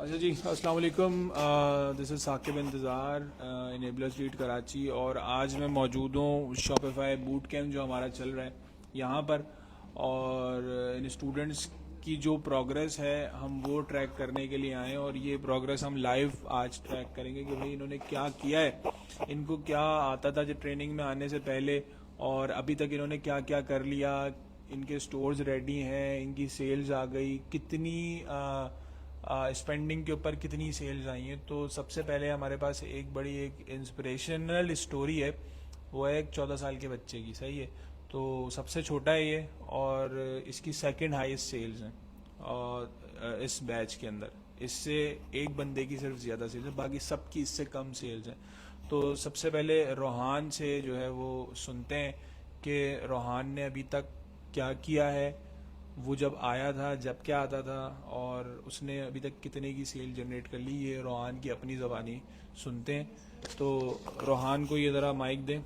अच्छा जी, अस्सलाम वालेकुम। दिस इज़ साकिब इंतज़ार, इनेबलर स्ट्रीट कराची। और आज मैं मौजूद हूँ शॉपिफाई बूट कैम्प जो हमारा चल रहा है यहाँ पर। और इन स्टूडेंट्स की जो प्रोग्रेस है हम वो ट्रैक करने के लिए आए हैं। और ये प्रोग्रेस हम लाइव आज ट्रैक करेंगे कि भाई इन्होंने क्या किया है, इनको क्या आता था जो ट्रेनिंग में आने से पहले, और अभी तक इन्होंने क्या क्या कर लिया। इनके स्टोर्स रेडी हैं, इनकी सेल्स आ गई, कितनी स्पेंडिंग के ऊपर कितनी सेल्स आई हैं। तो सबसे पहले हमारे पास एक इंस्पिरेशनल स्टोरी है। वो है एक 14 साल के बच्चे की। सही है, तो सबसे छोटा है ये, और इसकी सेकंड हाईएस्ट सेल्स हैं और इस बैच के अंदर इससे एक बंदे की सिर्फ ज़्यादा सेल्स है, बाकी सबकी इससे कम सेल्स हैं। तो सबसे पहले रोहान से जो है वो सुनते हैं कि रोहान ने अभी तक क्या किया है, वो जब आया था जब क्या आता था, और उसने अभी तक कितने की सेल जनरेट कर ली। ये रोहान की अपनी ज़बानी सुनते हैं। तो रोहान को ये ज़रा माइक दें,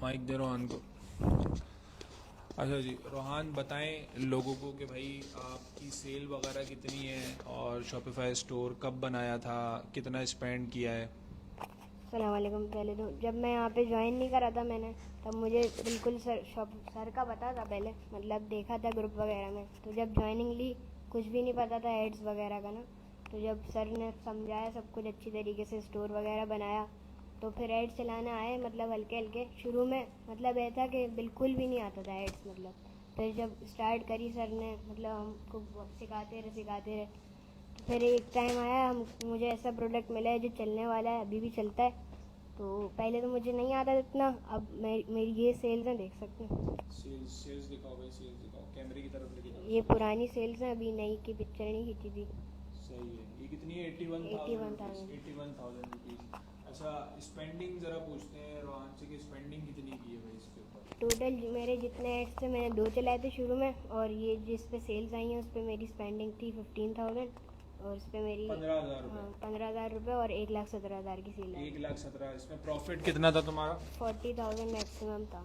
माइक दें रोहान को। अच्छा जी, रोहान बताएं लोगों को कि भाई आपकी सेल वगैरह कितनी है, और शॉपिफाई स्टोर कब बनाया था, कितना स्पेंड किया है। अस्सलाम वालेकुम। पहले तो जब मैं यहाँ पे ज्वाइन नहीं करा था मैंने, तब मुझे बिल्कुल सर का पता था पहले, मतलब देखा था ग्रुप वगैरह में। तो जब ज्वाइनिंग ली कुछ भी नहीं पता था एड्स वगैरह का ना। तो जब सर ने समझाया सब कुछ अच्छी तरीके से, स्टोर वगैरह बनाया, तो फिर एड्स चलाना आए, मतलब हल्के हल्के शुरू में। मतलब ऐसा कि बिल्कुल भी नहीं आता था एड्स, मतलब फिर जब स्टार्ट करी सर ने, मतलब हमको सिखाते रहे। तो फिर एक टाइम आया, मुझे ऐसा प्रोडक्ट मिला है जो चलने वाला है, अभी भी चलता है। तो पहले तो मुझे नहीं आता इतना, अब मेरी ये सेल्स हैं, देख सकते हैं। सेल्स दिखाओ भाई, सेल्स दिखाओ, कैमरे की तरफ लेके जाओ। ये पुरानी सेल्स हैं, अभी नई की पिक्चर नहीं खींची थी। सही है। ये कितनी है? 81,000 रुपीज़। अच्छा, स्पेंडिंग ज़रा पूछते हैं रोहान से कि स्पेंडिंग कितनी की है भाई इसके ऊपर। टोटल मेरे जितने एड्स थे मैंने 2 चलाए थे शुरू में, और ये जिस पे सेल्स आई हैं उस पर मेरी स्पेंडिंग थी 15,000, और उस पर मेरी 15,000 हाँ रुपये। 15,000 रुपये, और 1,17,000 की सेल आई। 1,17,000। इसमें प्रॉफिट कितना था तुम्हारा? 40,000 मैक्सिमम था।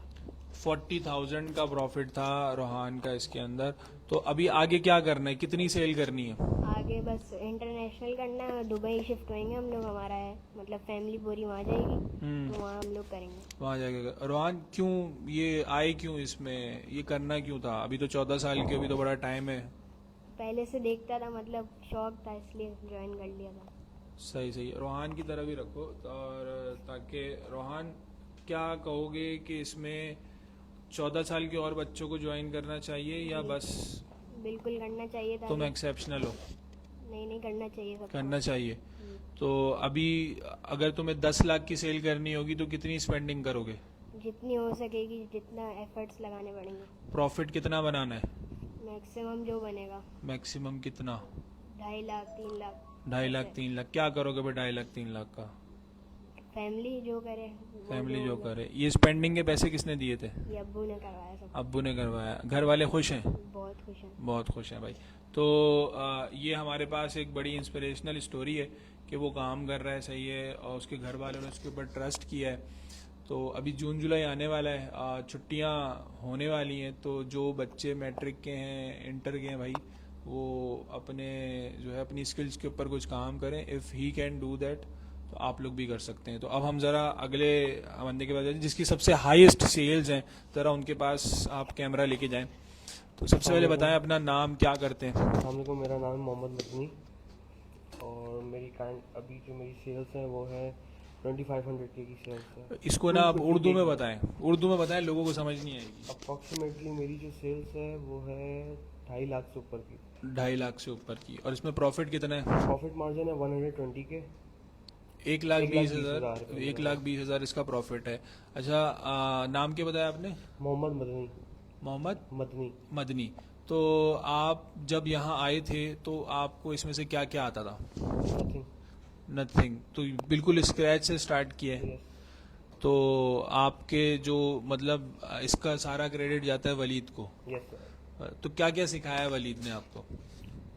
40,000 का प्रॉफिट था रोहान का इसके अंदर। तो अभी आगे क्या करना है, कितनी सेल करनी है? आगे बस इंटरनेशनल करना है, दुबई शिफ्ट होएंगे हम लोग, हमारा है मतलब फैमिली पूरी वहाँ जाएगी, तो वहाँ हम लोग करेंगे। वहाँ जाके रोहान क्यों ये आए, क्यों इसमें ये करना क्यों था? अभी तो 14 साल की, अभी तो बड़ा टाइम है। पहले से देखता था, मतलब शौक था, इसलिए ज्वाइन कर लिया था। सही सही। रोहान की तरफ ही रखो, और ताकि रोहान क्या कहोगे कि इसमें 14 साल के और बच्चों को ज्वाइन करना चाहिए या बस बिल्कुल करना चाहिए था। तुम एक्सेप्शनल हो? नहीं करना चाहिए सबको। करना चाहिए। तो अभी अगर तुम्हें 10 लाख की सेल करनी होगी तो कितनी स्पेंडिंग करोगे? जितनी हो सकेगी, जितना एफर्ट्स लगाने पड़ेंगे। प्रॉफिट कितना बनाना है? मैक्सिमम जो बनेगा। मैक्सिमम कितना? 2.5 लाख 3 लाख। 2.5 लाख 3 लाख? क्या करोगे भाई 2.5 लाख 3 लाख का? फैमिली जो करे फैमिली जो होगा। करे। ये स्पेंडिंग के पैसे किसने दिए थे? ये अब्बू ने करवाया सब। अब्बू ने करवाया। घर वाले खुश हैं? बहुत खुश हैं। बहुत खुश हैं भाई। तो ये हमारे पास एक बड़ी इंस्पिरेशनल स्टोरी है कि वो काम कर रहा है, सही है, और उसके घर वालों ने उसके ऊपर ट्रस्ट किया है। तो अभी जून जुलाई आने वाला है, छुट्टियां होने वाली हैं, तो जो बच्चे मैट्रिक के हैं, इंटर के हैं भाई, वो अपने जो है अपनी स्किल्स के ऊपर कुछ काम करें। If he can do that तो आप लोग भी कर सकते हैं। तो अब हम ज़रा अगले बंदे के पास जाएं जिसकी सबसे हाईएस्ट सेल्स हैं, ज़रा उनके पास आप कैमरा लेके जाएं। तो सबसे पहले बताएं अपना नाम, क्या करते हैं? अस्सलामुअलैकुम, मेरा नाम है मोहम्मद मदनी, और मेरी अभी जो मेरी सेल्स हैं वो है 2500 के की सेल्स है। इसको ना आप उर्दू में बताएं, उर्दू में बताएं, लोगों को समझ नहीं आएगी। अप्रॉक्सीमेटली मेरी जो सेल्स है वो है 2.5 लाख से ऊपर की। 2.5 लाख से ऊपर की। और इसमें प्रॉफिट कितना है? प्रॉफिट मार्जिन है 120 के। 1,20,000। 1,20,000 इसका प्रॉफिट है। अच्छा, नाम क्या बताया आपने? मोहम्मद मदनी। मोहम्मद मदनी। मदनी। तो आप जब यहाँ आए थे तो आपको इसमें से क्या क्या आता था? नथिंग। नथिंग। तो बिल्कुल स्क्रैच से स्टार्ट किया है। यस। तो आपके जो मतलब इसका सारा क्रेडिट जाता है वलीद को। Yes sir. तो क्या क्या सिखाया है वलीद ने आपको?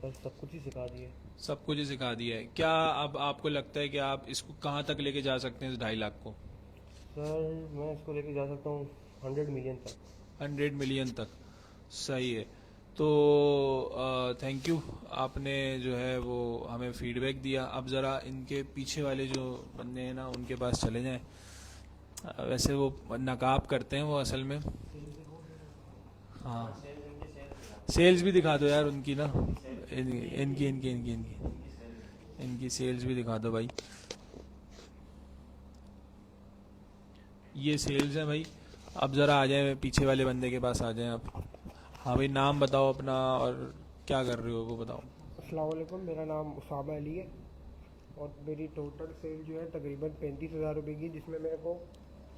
बस सब कुछ ही सिखा दिए। सब कुछ ही सिखा दिया है। क्या अब आपको लगता है कि आप इसको कहाँ तक लेके जा सकते हैं इस 2.5 लाख को? सर मैं इसको लेके जा सकता हूँ 100 मिलियन तक। 100 मिलियन तक। सही है। तो थैंक यू, आपने जो है वो हमें फीडबैक दिया। अब ज़रा इनके पीछे वाले जो बंदे हैं ना उनके पास चले जाएं। वैसे वो नकाब करते हैं वो असल में। हाँ, सेल्स भी दिखा दो यार उनकी ना, इनकी सेल्स भी दिखा दो भाई। ये सेल्स है भाई। अब ज़रा आ जाए पीछे वाले बंदे के पास आ जाएं आप। हाँ भाई, नाम बताओ अपना और क्या कर रहे हो वो बताओ। अस्सलाम वालेकुम, मेरा नाम उसामा अली है और मेरी टोटल सेल जो है तकरीबन 35,000 रुपये की, जिसमें मेरे को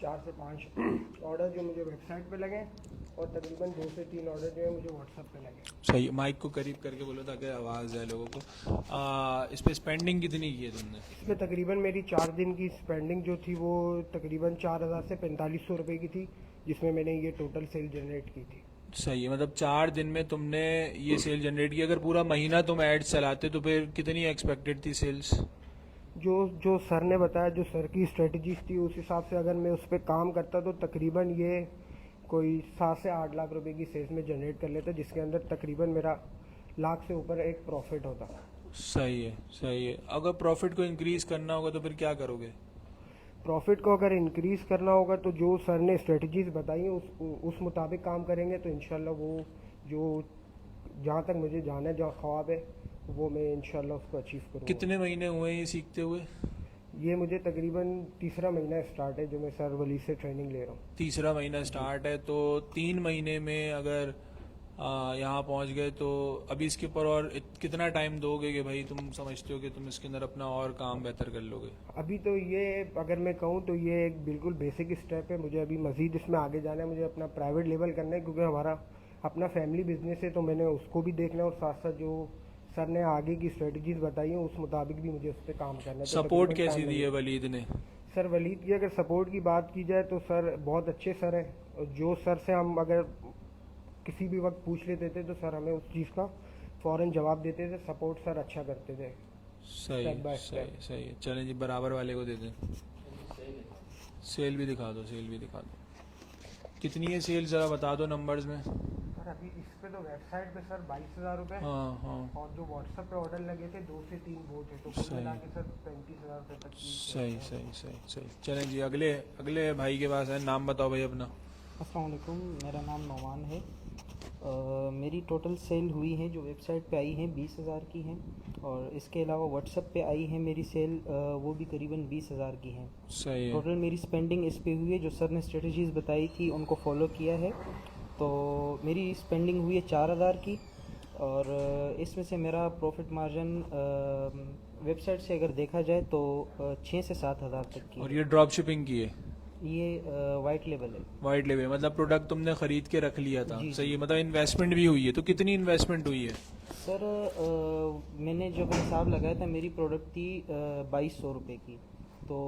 4 से 5 ऑर्डर जो मुझे वेबसाइट पे लगे और तकरीबन 2 से 3 ऑर्डर जो है मुझे व्हाट्सएप पे लगे। सही, माइक को करीब करके बोलो ताकि आवाज़ जाए लोगों को। इस पे स्पेंडिंग कितनी की है तुमने? इसमें तकरीबन मेरी 4 दिन की स्पेंडिंग जो थी वो तकरीबन 4,000 से 4,500 रुपये की थी, जिसमें मैंने ये टोटल सेल जनरेट की थी। सही है, मतलब 4 दिन में तुमने ये सेल जनरेट की। अगर पूरा महीना तुम एड्स चलाते तो फिर कितनी एक्सपेक्टेड थी सेल्स? जो सर ने बताया, जो सर की स्ट्रेटजीज थी, उस हिसाब से अगर मैं उस पर काम करता तो तकरीबन ये कोई 7 से 8 लाख रुपए की सेल्स में जनरेट कर लेता, जिसके अंदर तकरीबन मेरा लाख से ऊपर एक प्रॉफिट होता। सही है, सही है। अगर प्रॉफिट को इंक्रीज करना होगा तो फिर क्या करोगे? प्रॉफिट को अगर इंक्रीज करना होगा तो जो सर ने स्ट्रेटजीज बताई हैं उस मुताबिक काम करेंगे तो इंशाल्लाह वो जो जहाँ तक मुझे जाना है, जहाँ ख्वाब है, वो मैं इंशाल्लाह उसको अचीव करूँगा। कितने महीने हुए ये सीखते हुए? ये मुझे तकरीबन 3रा महीना स्टार्ट है जो मैं सर वली से ट्रेनिंग ले रहा हूँ। 3रा महीना स्टार्ट है, तो 3 महीने में अगर यहाँ पहुँच गए तो अभी इसके ऊपर और कितना टाइम दोगे कि भाई तुम समझते हो कि तुम इसके अंदर अपना और काम बेहतर कर लोगे? अभी तो ये अगर मैं कहूँ तो ये एक बिल्कुल बेसिक स्टेप है। मुझे अभी मज़ीद इसमें आगे जाना है, मुझे अपना प्राइवेट लेवल करना है, क्योंकि हमारा अपना फैमिली बिजनेस है, तो मैंने उसको भी देखना है और साथ साथ जो सर ने आगे की स्ट्रेटजीज बताई हैं उस मुताबिक भी मुझे उस पर काम करना है। तो सपोर्ट कैसी दी है वलीद ने? सर वलीद की अगर सपोर्ट की बात की जाए तो सर बहुत अच्छे सर हैं, और जो सर से हम अगर किसी भी वक्त पूछ लेते थे तो सर हमें उस चीज़ का फ़ौरन जवाब देते थे। सपोर्ट सर अच्छा करते थे। सही सही सही है। चलें जी, बराबर वाले को दे दें। सेल भी दिखा दो, सेल भी दिखा दो। कितनी है सेल, ज़रा बता दो नंबर्स में। सर अभी इस पे तो वेबसाइट पे सर 22,000 रुपये, हाँ हाँ, और जो व्हाट्सएप पे ऑर्डर लगे थे 2 से 3 वो थे, तो कुल मिला के सर 35,000 रुपये तक की। सही सही सही सही। चलें जी, अगले भाई के पास है। नाम बताओ भाई अपना। अस्सलाम वालेकुम, मेरा नाम नौमान है। मेरी टोटल सेल हुई है जो वेबसाइट पे आई है 20,000 की हैं, और इसके अलावा व्हाट्सएप पे आई है मेरी सेल वो भी करीबन 20,000 की हैं। सही है। टोटल मेरी स्पेंडिंग इस पे हुई है, जो सर ने स्ट्रेटजीज़ बताई थी उनको फॉलो किया है, तो मेरी स्पेंडिंग हुई है 4,000 की, और इसमें से मेरा प्रॉफिट मार्जिन वेबसाइट से अगर देखा जाए तो 6 से 7,000 तक की। और ये ड्रॉप शिपिंग की है? ये वाइट लेवल है। वाइट लेवल मतलब प्रोडक्ट तुमने खरीद के रख लिया था? जी, सही है, मतलब इन्वेस्टमेंट भी हुई है। तो कितनी इन्वेस्टमेंट हुई है? सर मैंने जब हिसाब लगाया था मेरी प्रोडक्ट थी 2,200 रुपये की, तो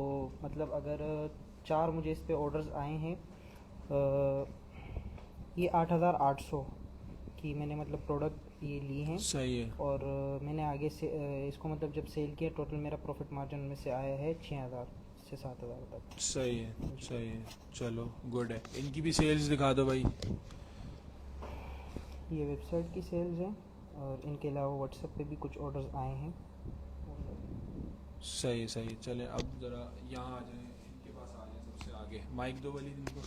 मतलब अगर 4 मुझे इस पे ऑर्डर्स आए हैं, ये 8,800 की मैंने मतलब प्रोडक्ट ये ली हैं। सही है। और मैंने आगे से इसको मतलब जब सेल किया, टोटल मेरा प्रॉफिट मार्जिन में से आया है 6,000 से 7,000 तक। सही है, सही है। चलो गुड है। इनकी भी सेल्स दिखा दो भाई। ये वेबसाइट की सेल्स हैं, और इनके अलावा व्हाट्सएप पे भी कुछ ऑर्डर्स आए हैं। सही सही। चले अब ज़रा यहाँ आ जाएं, इनके पास आ जाएं सबसे आगे। माइक दो वलीद इनको।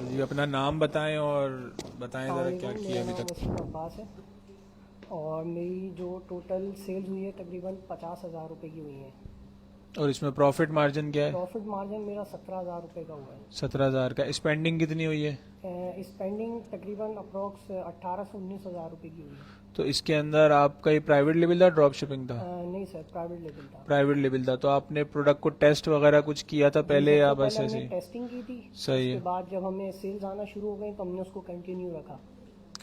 जी, अपना नाम बताएं और बताएं ज़रा क्या किया अभी तक। अब्बास है, और मेरी जो टोटल सेल्स हुई है तकरीबन 50,000 रुपये की हुई है। और इसमें प्रॉफिट मार्जिन क्या है? प्रॉफिट मार्जिन मेरा 17,000 रुपये का हुआ है। 17,000 का। स्पेंडिंग कितनी हुई है? स्पेंडिंग तकरीबन अप्रॉक्स 18 से 19,000 रुपये की हुई है। तो इसके अंदर आपका ये प्राइवेट लेवल था, ड्रॉप शिपिंग था? नहीं सर, प्राइवेट लेवल था। प्राइवेट लेवल था। तो आपने प्रोडक्ट को टेस्ट वगैरह कुछ किया था पहले या बस ऐसे ही? टेस्टिंग की थी। सही है। उसके बाद जब हमें सेल्स आना शुरू हो गई तो हमने उसको कंटिन्यू रखा।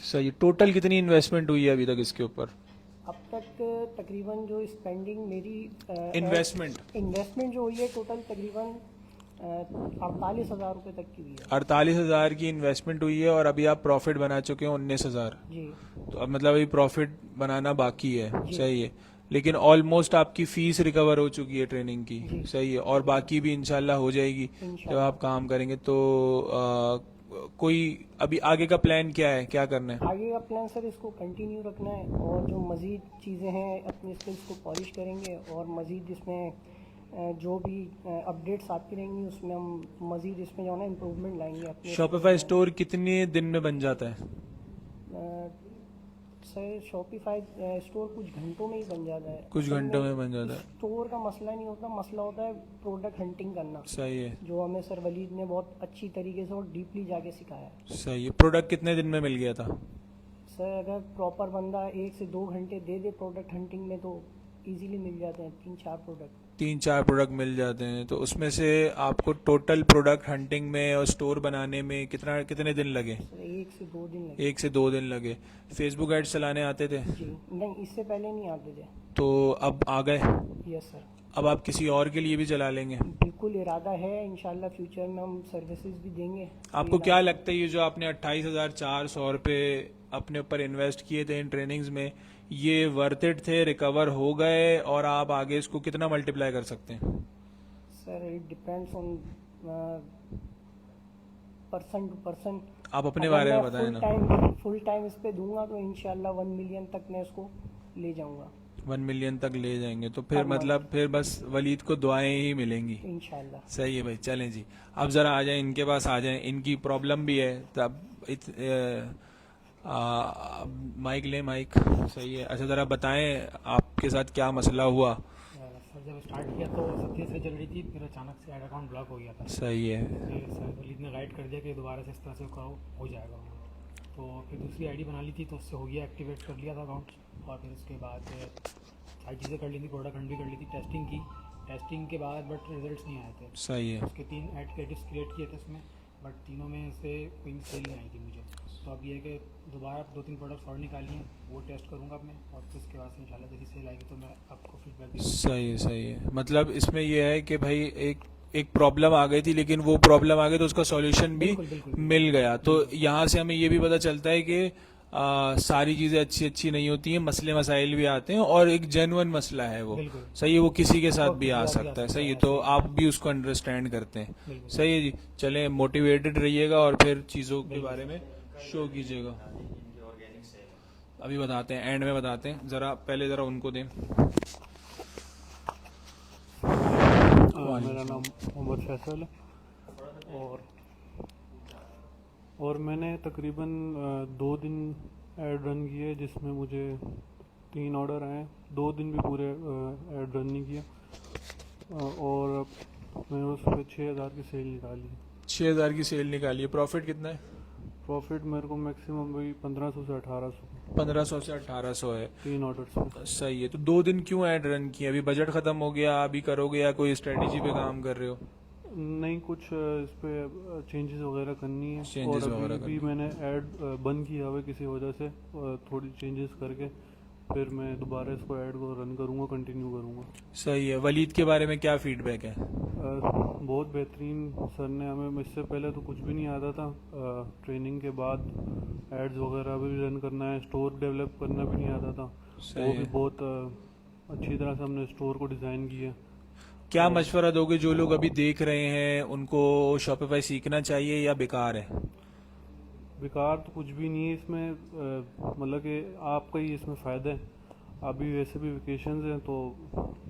सही। टोटल कितनी इन्वेस्टमेंट हुई है अभी तक इसके ऊपर? अब तक तकरीबन जो स्पेंडिंग मेरी इन्वेस्टमेंट जो हुई है टोटल तकरीबन 48,000 रुपये तक की हुई है। 48,000 की इन्वेस्टमेंट हुई है, और अभी आप प्रॉफिट बना चुके हैं 19,000। जी। तो अब मतलब अभी प्रॉफिट बनाना बाकी है। सही है। लेकिन ऑलमोस्ट आपकी फीस रिकवर हो चुकी है ट्रेनिंग की। सही है। और बाकी भी इंशाल्लाह हो जाएगी जब आप काम करेंगे। तो कोई अभी आगे का प्लान क्या है, क्या करना है? आगे का प्लान सर इसको कंटिन्यू रखना है और जो मज़ीद चीज़ें हैं अपनी स्किल्स को पॉलिश करेंगे और मज़ीद इसमें जो भी अपडेट्स आती रहेंगी उसमें हम मज़ीद इसमें जो है ना इम्प्रूवमेंट लाएंगे अपने शॉपिफाई स्टोर कितने दिन में बन जाता है? सर शॉपिफाई स्टोर कुछ घंटों में ही बन जाता है। कुछ असल घंटों में में बन जाता है। स्टोर का मसला नहीं होता, मसला होता है प्रोडक्ट हंटिंग करना, सही है, जो हमें सर वलीद ने बहुत अच्छी तरीके से और डीपली जाके सिखाया है। सही है। प्रोडक्ट कितने दिन में मिल गया था? सर अगर प्रॉपर बंदा 1 से 2 घंटे दे दे प्रोडक्ट हंटिंग में तो इजीली मिल जाते हैं 3-4 प्रोडक्ट। 3-4 प्रोडक्ट मिल जाते हैं। तो उसमें से आपको टोटल प्रोडक्ट हंटिंग में और स्टोर बनाने में कितने दिन लगे? सर 1 से 2 दिन लगे। 1 से 2 दिन लगे। फेसबुक एड्स चलाने आते थे? जी नहीं, इससे पहले नहीं आते थे। तो अब आ गए? यस सर, अब आप किसी और के लिए भी चला लेंगे? बिल्कुल इरादा है, इंशाल्लाह फ्यूचर में हम सर्विसेज भी देंगे। आपको क्या लगता है ये जो आपने 28,400 रुपये अपने ऊपर इन्वेस्ट किए थे इन ट्रेनिंग्स में, ये वर्थ इट थे, रिकवर हो गए और आप आगे इसको कितना मल्टीप्लाई कर सकते हैं? Sir it depends on person to person. आप अपने बारे में बताएं ना। फुल टाइम इस पे दूंगा तो इंशाल्लाह 1 मिलियन तक मैं इसको ले जाऊंगा। 1 मिलियन तक ले जाएंगे तो फिर हर month। मतलब फिर बस वलीद को दुआएं ही मिलेंगी। इंशाल्लाह। सही है भाई, चलें जी। अब जरा आ जाएं इनके पास, आ जाएं। इनकी प्रॉब्लम भी है तब माइक ले, माइक। सही है। अच्छा जरा बताएं आपके साथ क्या मसला हुआ? सर जब स्टार्ट किया तो सब चीज़ सही चल रही थी, फिर अचानक से ऐड अकाउंट ब्लॉक हो गया था। सही है। फिर सर वलीद ने गाइड कर दिया कि दोबारा से इस तरह से करो, हो जाएगा। तो फिर दूसरी आईडी बना ली थी तो उससे हो गया, एक्टिवेट कर लिया था अकाउंट। और फिर उसके बाद सारी चीज़ें कर ली थी, प्रोडक्ट हंट भी कर ली थी, टेस्टिंग की। टेस्टिंग के बाद बट रिजल्ट्स नहीं आए थे। सही है। उसके 3 ऐड क्रेडिट्स क्रिएट किए थे उसमें, बट तीनों में से कोई सेल नहीं आई थी मुझे। तो अब ये है कि दोबारा 2-3 प्रोडक्ट्स और निकाली हैं, वो टेस्ट करूंगा अपने, और फिर उसके बाद से इंशाल्लाह जैसी सेल आएगी तो मैं आपको फीडबैक दूँगा। सही है, सही है। मतलब इसमें यह है कि भाई एक प्रॉब्लम आ गई थी, लेकिन वो प्रॉब्लम आ गई तो उसका सॉल्यूशन भी बिल्कुल, बिल्कुल। मिल गया। तो यहाँ से हमें ये भी पता चलता है कि सारी चीजें अच्छी अच्छी नहीं होती हैं, मसले मसाइल भी आते हैं, और एक जेन्युइन मसला है वो। बिल्कुल। सही है, वो किसी के साथ वो भी आ किसी के साथ भी सकता आ है। सही है, सकता तो आप भी उसको अंडरस्टैंड करते हैं। बिल्कुल। सही है जी। चलें, मोटिवेटेड रहिएगा और फिर चीज़ों के बारे में शो कीजिएगा। अभी बताते हैं, एंड में बताते हैं। जरा पहले जरा उनको दें। मेरा नाम मोहम्मद फैसल है और मैंने तकरीबन 2 दिन ऐड रन किए, जिसमें मुझे 3 ऑर्डर आए। 2 दिन भी पूरे ऐड रन नहीं किया और मैंने उस पर 6,000 की सेल निकाली। 6,000 की सेल निकाली है। प्रॉफिट कितना है? प्रॉफिट मेरे को मैक्सिमम वही 1500 से 1800, 1500 से 1800 है। 3 ऑर्डर्स पे। सही है। तो 2 दिन क्यों ऐड रन किए? अभी बजट खत्म हो गया, अभी करोगे या कोई स्ट्रेटेजी पे काम कर रहे हो? नहीं, कुछ इस पे चेंजेस वगैरह करनी है। Changes और वगैरह अभी भी मैंने ऐड बंद किया हुआ है किसी वजह से, थोड़ी चेंजेस करके फिर मैं दोबारा इसको ऐड को रन करूँगा, कंटिन्यू करूँगा। सही है। वलीद के बारे में क्या फीडबैक है? बहुत बेहतरीन सर ने हमें, इससे पहले तो कुछ भी नहीं आता था। ट्रेनिंग के बाद एड्स वगैरह भी रन करना है, स्टोर डेवलप करना भी नहीं आता था। सही वो है। भी बहुत अच्छी तरह से हमने स्टोर को डिज़ाइन किया। क्या मशवरा दोगे जो लोग अभी देख रहे हैं, उनको शॉपिफाई सीखना चाहिए या बेकार है? बेकार तो कुछ भी नहीं है इसमें, मतलब कि आपका ही इसमें फ़ायदा है। अभी वैसे भी वेकेशंस हैं तो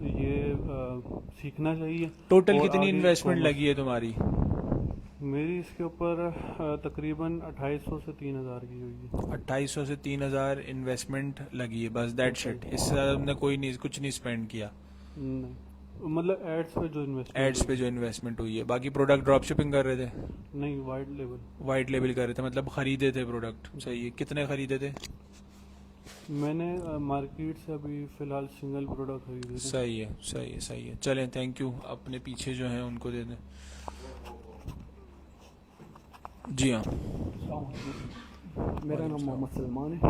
ये सीखना चाहिए। टोटल और कितनी आगे इन्वेस्टमेंट कॉमर्स- लगी है तुम्हारी? मेरी इसके ऊपर तकरीबन 2800 से 3000 की हुई है। 2800 से 3000 इन्वेस्टमेंट लगी है, बस दैट शिट। इससे ज़्यादा तुमने कुछ नहीं स्पेंड किया नहीं, मतलब एड्स पे जो इन्वेस्टमेंट एड्स पे जो इन्वेस्टमेंट हुई है। बाकी प्रोडक्ट ड्रॉप शिपिंग कर रहे थे? नहीं, वाइड लेवल। वाइट लेबल कर रहे थे, मतलब खरीदे थे प्रोडक्ट। सही है। कितने खरीदे थे? मैंने मार्केट से अभी फ़िलहाल सिंगल प्रोडक्ट खरीदे थे। सही है, सही है, सही है। चलें, थैंक यू। अपने पीछे जो हैं उनको दे दें। जी हाँ। मेरा नाम मोहम्मद सलमान है।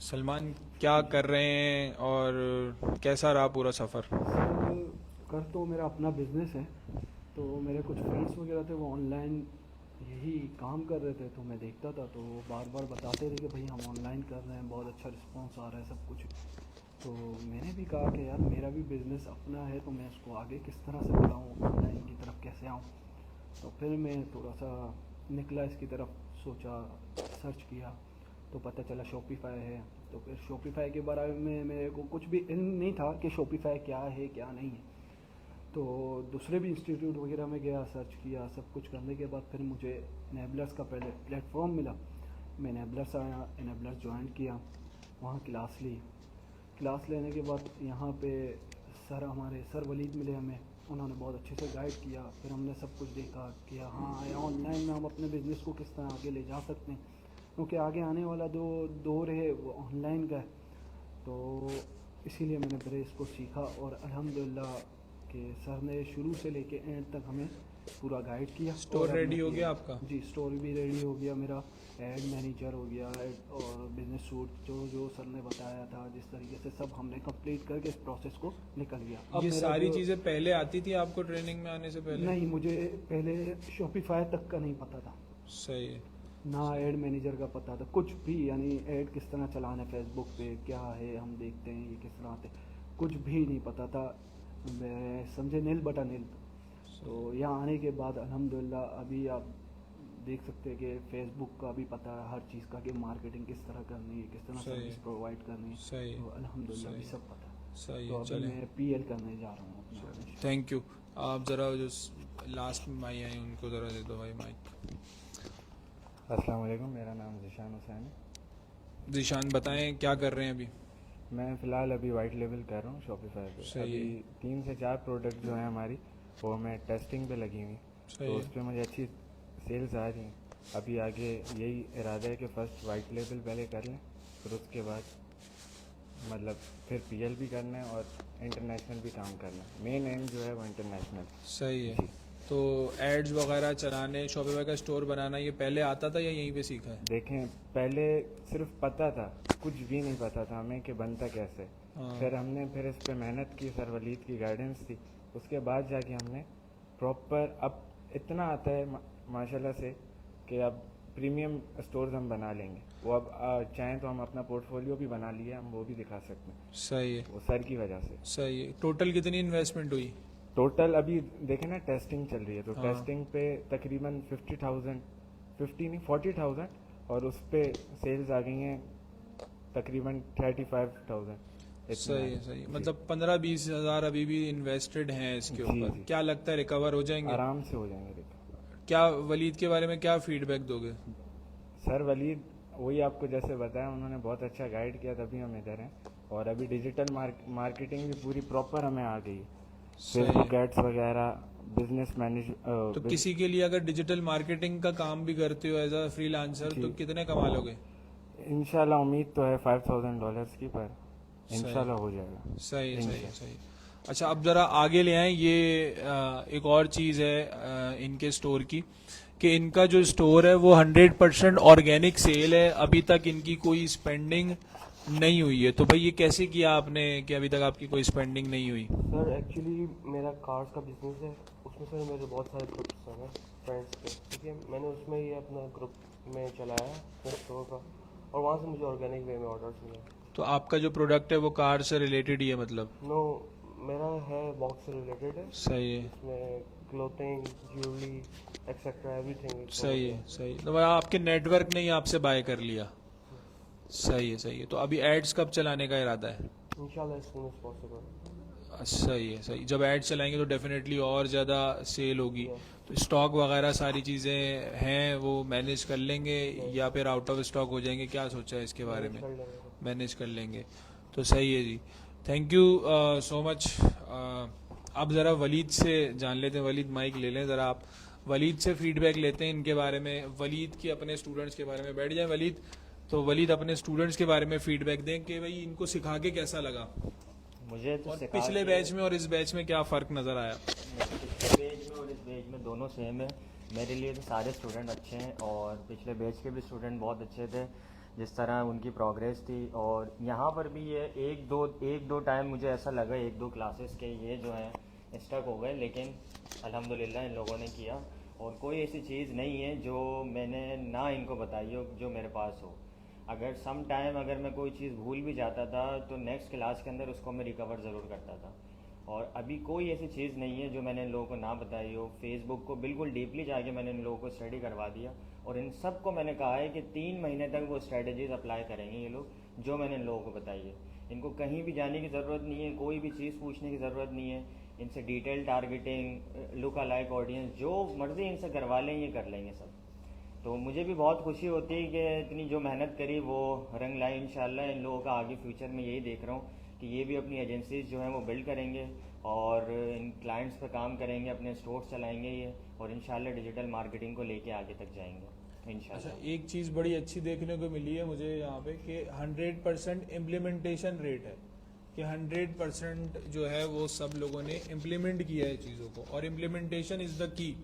सलमान, क्या कर रहे हैं और कैसा रहा पूरा सफ़र? कर तो मेरा अपना बिजनेस है, तो मेरे कुछ फ्रेंड्स वगैरह थे, वो ऑनलाइन यही काम कर रहे थे, तो मैं देखता था तो वो बार बार बताते थे कि भाई हम ऑनलाइन कर रहे हैं, बहुत अच्छा रिस्पांस आ रहा है, सब कुछ। तो मैंने भी कहा कि यार मेरा भी बिज़नेस अपना है, तो मैं उसको आगे किस तरह से बढ़ाऊँ, ऑनलाइन की तरफ कैसे आऊँ। तो फिर मैं थोड़ा सा निकला इसकी तरफ, सोचा सर्च किया तो पता चला शॉपिफाई है। तो फिर शॉपिफाई के बारे में मेरे को कुछ भी इल्म नहीं था कि शॉपिफाई क्या है क्या नहीं है। तो दूसरे भी इंस्टीट्यूट वगैरह में गया, सर्च किया, सब कुछ करने के बाद फिर मुझे इनेबलर्स का पहले प्लेटफॉर्म मिला। मैं इनेबलर्स आया, इनेबलर्स ज्वाइन किया, वहाँ क्लास ली। क्लास लेने के बाद यहाँ पे हमारे सर वलीद मिले हमें, उन्होंने बहुत अच्छे से गाइड किया। फिर हमने सब कुछ देखा कि हाँ ऑनलाइन में हम अपने बिज़नेस को किस तरह आगे ले जा सकते हैं, क्योंकि आगे आने वाला दौर है वो ऑनलाइन का है। तो इसीलिए मैंने फिर इसको सीखा और अल्हम्दुलिल्लाह कि सर ने शुरू से लेके एंड तक हमें पूरा गाइड किया। स्टोर और रेडी हमने हो किया। गया आपका? जी, स्टोर भी रेडी हो गया मेरा, एड मैनेजर हो गया, और बिजनेस सूट जो सर ने बताया था जिस तरीके से सब हमने कंप्लीट करके इस प्रोसेस को निकल गया। अब ये मेरा सारी जो- चीजें पहले आती थी आपको ट्रेनिंग में आने से पहले? नहीं, मुझे पहले शॉपिफाई तक का नहीं पता था, सही है। ना एड मैनेजर का पता था, कुछ भी। यानी एड किस तरह चलाना है फेसबुक पे, क्या है हम देखते हैं ये किस तरह आते, कुछ भी नहीं पता था। मैं समझे नील बटा नील। तो यहाँ आने के बाद अल्हम्दुलिल्लाह अभी आप देख सकते हैं कि फेसबुक का भी पता है हर चीज़ का, कि मार्केटिंग किस तरह करनी है, किस तरह सही है। सर्विस प्रोवाइड करनी है। सही है। तो अल्हम्दुलिल्लाह सही अभी है। सब पता है। सही तो है, अभी चले। मैं पीएल करने जा रहा हूँ अपना। Thank you. आप ज़रा जो लास्ट में भाई आए उनको ज़रा दे दो भाई माइक। अस्सलाम वालेकुम, मेरा नाम ज़ीशान हुसैन है। जीशान बताएं क्या कर रहे हैं अभी? मैं फ़िलहाल अभी वाइट लेवल कर रहा हूँ शॉपिफाई पे। सही अभी है। 3 से 4 प्रोडक्ट जो हैं हमारी वो मैं टेस्टिंग पे लगी हुई, सही तो है। उस पर मुझे अच्छी सेल्स आ रही हैं। अभी आगे यही इरादा है कि फ़र्स्ट वाइट लेवल पहले कर लें, फिर उसके बाद मतलब फिर पीएल भी करना है और इंटरनेशनल भी काम करना है। मेन एम जो है वो इंटरनेशनल। सही है। जी। तो एड्स वगैरह चलाने, शॉपिफाई का स्टोर बनाना, ये पहले आता था या यहीं पे सीखा है? देखें, पहले सिर्फ पता था, कुछ भी नहीं पता था हमें कि बनता कैसे। हाँ। फिर हमने फिर इस पे मेहनत की, सर वलीद की गाइडेंस थी, उसके बाद जाके हमने प्रॉपर अब इतना आता है माशाल्लाह से कि अब प्रीमियम स्टोर्स हम बना लेंगे। वो अब चाहें तो हम अपना पोर्टफोलियो भी बना लिए, हम वो भी दिखा सकते हैं, सही है। वो सर की वजह से। सही है। टोटल कितनी इन्वेस्टमेंट हुई? टोटल अभी देखें ना, टेस्टिंग चल रही है, तो हाँ। टेस्टिंग पे तकरीबन 40,000 और उस पे सेल्स आ गई हैं तकरीबन 35,000। सही है। सही है। मतलब 15-20 हज़ार अभी भी इन्वेस्टेड हैं इसके जी, ऊपर। जी। क्या लगता है रिकवर हो जाएंगे? आराम से हो जाएंगे। देखो क्या वलीद के बारे में क्या फीडबैक दोगे? सर वलीद वही आपको जैसे बताया, उन्होंने बहुत अच्छा गाइड किया, तभी हम इधर हैं। और अभी डिजिटल मार्केटिंग भी पूरी प्रॉपर हमें आ गई, फेसबुक एड्स वगैरह, बिजनेस मैनेज। तो किसी के लिए अगर डिजिटल मार्केटिंग का काम भी करते हो एज अ फ्रीलांसर, तो कितने कमा लोगे? इंशाल्लाह उम्मीद तो है $5,000 की, पर इंशाल्लाह हो जाएगा। सही है। सही है। सही है। अच्छा, अब ज़रा आगे ले आएं। ये एक और चीज़ है इनके स्टोर की, कि इनका जो स्टोर है वो 100% ऑर्गेनिक सेल है। अभी तक इनकी कोई स्पेंडिंग नहीं हुई है। तो भाई ये कैसे किया आपने कि अभी तक आपकी कोई स्पेंडिंग नहीं हुई? सर एक्चुअली मेरा कार्स का बिजनेस है, उसमें सर मेरे बहुत सारे ग्रुप्स हैं फ्रेंड्स के, ठीक है। मैंने उसमें ही अपना ग्रुप में चलाया अपने स्टोर का, और वहाँ से मुझे ऑर्गेनिक वे में ऑर्डर्स मिले। तो आपका जो प्रोडक्ट है वो कार से रिलेटेड ही है मतलब? नो, मेरा है बॉक्स से रिलेटेड है। सही है। इसमें क्लोथिंग, ज्वेलरी एक्सेट्रा एवरीथिंग। सही है। सही है। तो भाई आपके नेटवर्क ने ही आपसे बाय कर लिया। सही है। सही है। तो अभी एड्स कब चलाने का इरादा है? इंशाल्लाह एज सून एज पॉसिबल। सही है। सही। जब एड्स चलाएंगे तो डेफिनेटली और ज़्यादा सेल होगी। तो स्टॉक वगैरह सारी चीज़ें हैं वो मैनेज कर लेंगे या फिर आउट ऑफ स्टॉक हो जाएंगे? क्या सोचा है इसके बारे में? मैनेज कर लेंगे। तो सही है जी। Thank you so much. अब ज़रा वलीद से जान लेते हैं। वलीद माइक ले लें ज़रा, आप वलीद से फीडबैक लेते हैं इनके बारे में, वलीद के अपने स्टूडेंट्स के बारे में। बैठ जाएं वलीद। तो वलीद अपने स्टूडेंट्स के बारे में फीडबैक दें कि भाई इनको सिखा के कैसा लगा, मुझे तो और सिखा पिछले के- बैच में और इस बैच में क्या फ़र्क नज़र आया? पिछले बैच में और इस बैच में दोनों सेम है। मेरे लिए तो सारे स्टूडेंट अच्छे हैं, और पिछले बैच के भी स्टूडेंट बहुत अच्छे थे जिस तरह उनकी प्रोग्रेस थी। और यहाँ पर भी ये एक दो टाइम मुझे ऐसा लगा, 1-2 क्लासेस के ये जो हैं स्टक हो गए, लेकिन अल्हम्दुलिल्लाह इन लोगों ने किया। और कोई ऐसी चीज़ नहीं है जो मैंने ना इनको बताई हो जो मेरे पास हो। अगर सम टाइम अगर मैं कोई चीज़ भूल भी जाता था तो नेक्स्ट क्लास के अंदर उसको मैं रिकवर ज़रूर करता था। और अभी कोई ऐसी चीज़ नहीं है जो मैंने इन लोगों को ना बताई हो। फेसबुक को बिल्कुल डीपली जाके मैंने इन लोगों को स्टडी करवा दिया और इन सब को मैंने कहा है कि 3 महीने तक वो स्ट्रेटजीज अप्लाई करेंगे ये लोग जो मैंने इन लोगों को बताई है। इनको कहीं भी जाने की ज़रूरत नहीं है, कोई भी चीज़ पूछने की ज़रूरत नहीं है। इनसे detail targeting, look alike audience, जो मर्ज़ी इनसे करवा लें ये कर लेंगे सब। तो मुझे भी बहुत खुशी होती है कि इतनी जो मेहनत करी वो रंग लाई। इंशाल्लाह इन लोगों का आगे फ्यूचर में यही देख रहा हूँ कि ये भी अपनी एजेंसीज जो हैं वो बिल्ड करेंगे और इन क्लाइंट्स पे काम करेंगे, अपने स्टोर्स चलाएंगे ये, और इंशाल्लाह डिजिटल मार्केटिंग को लेके आगे तक जाएंगे इंशाल्लाह। अच्छा, एक चीज़ बड़ी अच्छी देखने को मिली है मुझे यहाँ पे कि 100% इम्प्लीमेंटेशन रेट है, कि 100% जो है वो सब लोगों ने इम्प्लीमेंट किया है चीज़ों को, और इम्प्लीमेंटेशन इज़ द की।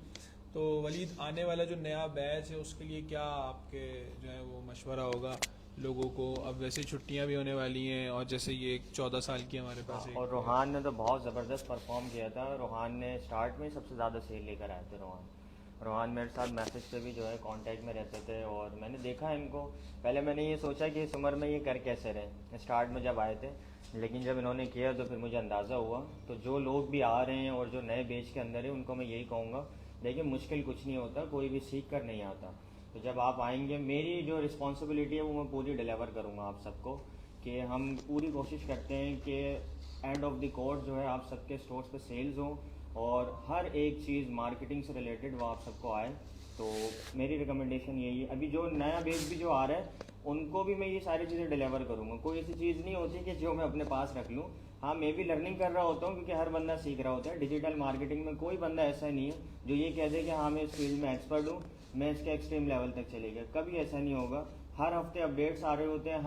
तो वलीद, आने वाला जो नया बैच है उसके लिए क्या आपके जो है वो मशवरा होगा लोगों को? अब वैसे छुट्टियां भी होने वाली हैं और जैसे ये 14 साल की हमारे पास और रोहान ने तो बहुत ज़बरदस्त परफॉर्म किया था। रोहान ने स्टार्ट में सबसे ज़्यादा सेल लेकर आए थे। रोहान मेरे साथ मैसेज पे भी जो है कांटेक्ट में रहते थे और मैंने देखा इनको। पहले मैंने ये सोचा कि इस उम्र में ये कर कैसे रहे स्टार्ट में जब आए थे, लेकिन जब इन्होंने किया तो फिर मुझे अंदाज़ा हुआ। तो जो लोग भी आ रहे हैं और जो नए बेच के अंदर है उनको मैं यही कहूँगा, देखिए मुश्किल कुछ नहीं होता, कोई भी सीख कर नहीं आता। तो जब आप आएंगे, मेरी जो रिस्पॉन्सिबिलिटी है वो मैं पूरी डिलीवर करूँगा आप सबको, कि हम पूरी कोशिश करते हैं कि एंड ऑफ द कोर्स जो है आप सबके स्टोर्स पे सेल्स हों और हर एक चीज़ मार्केटिंग से रिलेटेड वो आप सबको आए। तो मेरी रिकमेंडेशन यही है। अभी जो नया बेच भी जो आ रहा है उनको भी मैं ये सारी चीज़ें डिलीवर करूँगा। कोई ऐसी चीज़ नहीं होती कि जो मैं अपने पास रख लूँ। हाँ, मैं भी लर्निंग कर रहा होता हूँ क्योंकि हर बंदा सीख रहा होता है। डिजिटल मार्केटिंग में कोई बंदा ऐसा नहीं है जो ये कह दे कि हाँ मैं इस फील्ड में एक्सपर्ट हूँ, मैं इसके एक्सट्रीम लेवल तक चले गया। कभी ऐसा नहीं होगा। हर हफ्ते अपडेट्स आ रहे होते हैं,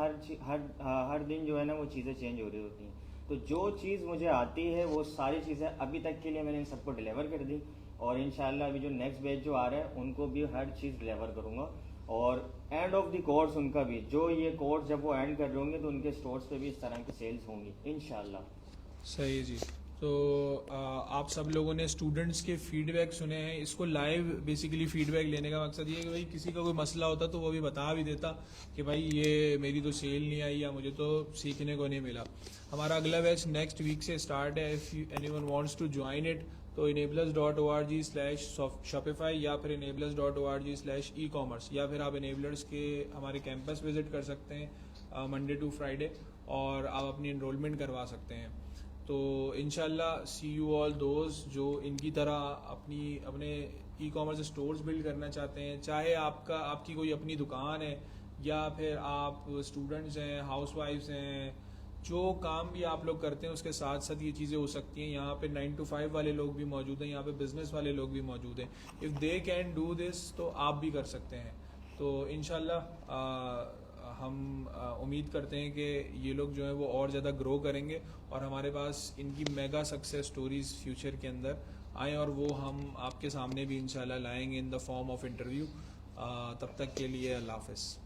हर दिन जो है ना वो चीज़ें चेंज हो रही होती हैं। तो जो चीज़ मुझे आती है वो सारी चीज़ें अभी तक के लिए मैंने इन सबको डिलीवर कर दी और इंशाल्लाह अभी जो नेक्स्ट बैच जो आ रहा है उनको भी हर चीज़ डिलीवर करूँगा। और एंड ऑफ द कोर्स उनका भी, जो ये कोर्स जब वो एंड कर रहे होंगे तो उनके स्टोर्स पे भी इस तरह की सेल्स होंगी इंशाल्लाह। सही जी। तो आप सब लोगों ने स्टूडेंट्स के फीडबैक सुने हैं। इसको लाइव बेसिकली फीडबैक लेने का मकसद ये है कि भाई किसी का कोई मसला होता तो वो भी बता भी देता कि भाई ये मेरी तो सेल नहीं आई या मुझे तो सीखने को नहीं मिला। हमारा अगला बैच नेक्स्ट वीक से स्टार्ट है। If anyone wants to join it तो enablers.org/shopify या फिर enablers.org/e-commerce या फिर आप enablers के हमारे कैंपस विजिट कर सकते हैं मंडे टू फ्राइडे और आप अपनी इनरोलमेंट करवा सकते हैं। तो इंशाल्लाह सी यू ऑल दोज जो इनकी तरह अपने ई कॉमर्स स्टोर्स बिल्ड करना चाहते हैं, चाहे आपकी कोई अपनी दुकान है या फिर आप स्टूडेंट्स हैं, हाउसवाइफ्स हैं, जो काम भी आप लोग करते हैं उसके साथ साथ ये चीज़ें हो सकती हैं। यहाँ पे 9 to 5 वाले लोग भी मौजूद हैं, यहाँ पे बिजनेस वाले लोग भी मौजूद हैं। If they can do this तो आप भी कर सकते हैं। तो इंशाल्लाह हम उम्मीद करते हैं कि ये लोग जो है वो और ज़्यादा ग्रो करेंगे और हमारे पास इनकी मेगा सक्सेस स्टोरीज फ्यूचर के अंदर आएँ और वो हम आपके सामने भी इंशाल्लाह लाएंगे in the form of interview. तब तक के लिए अल्लाह हाफ़िज़।